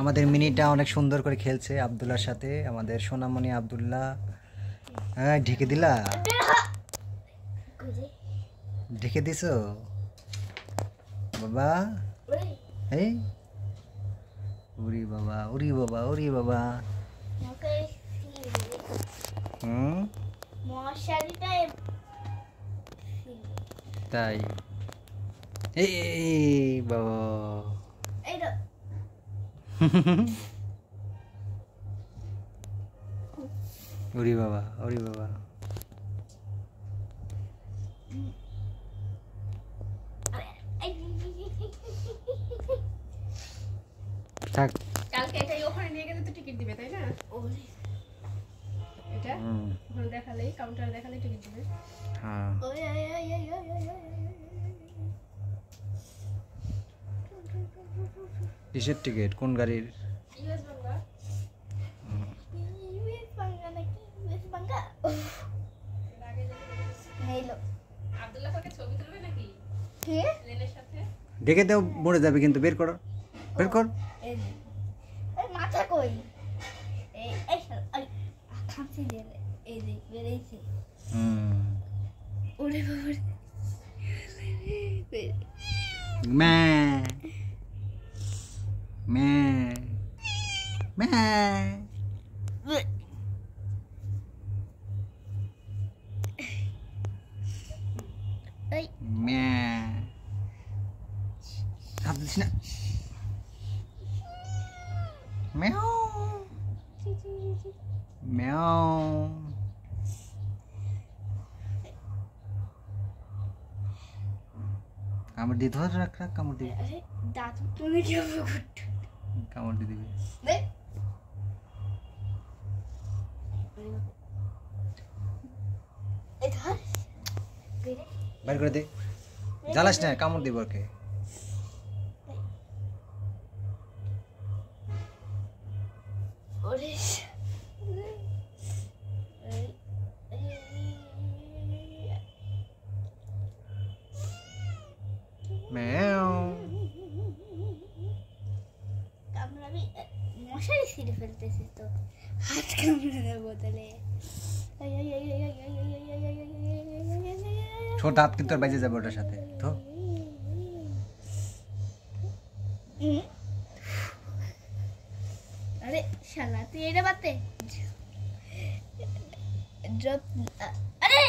আমাদের মিনিটা অনেক সুন্দর করে খেলছে আব্দুল্লাহর সাথে, আমাদের সোনামণি আব্দুল্লাহ। হ্যাঁ, ঢেকে দিলা, ঢেকে দিছো বাবা। এই উরি বাবা, উরি বাবা, উরি বাবা। তাই এই বাবা উরি বাবা, উরি বাবা। থাক, কালকে এটাই ওখানে নিয়ে গেলে তো টিকিট দিবে, তাই না? এটা ওখানে দেখালেই, কাউন্টারে দেখালেই টিকিট দিবে। হ্যাঁ, কিসের টিকিট? কোন গাড়ির? ইউএস বাংলা। ইউএস বাংলা নাকি ইউএস বাংলা? নেইলো আব্দুল্লাহ কাকে ছবি তুলবে নাকি? কে? লেনের সাথে। ডেকে দাও, মরে যাবে কিন্তু। বের করো, বের কর। এই মাথা কই? এই এই খামচি দিয়ে এই দেখ বেরেইছে। ওরে বাবা মে মে মে এই মে হাত দিস না। মেও মেও কামড় দিয়ে ধর, রাখ রাখ, কামড় দিবি, দাঁত তুমি কি হবে? কামড় দিয়ে দিবি। বাইর করে দে, জ্বালাস না, কামড় দিব ওকে। মেও কামড়াবি, মশারি ছিঁড়ে ফেলতেছিস তো, হাত কামড়ানো বোতলে। ছোট হাত কিন্তু আর বেজে যাবে ওটার সাথে তো। আরে শালা তুই এটা বাতে আরে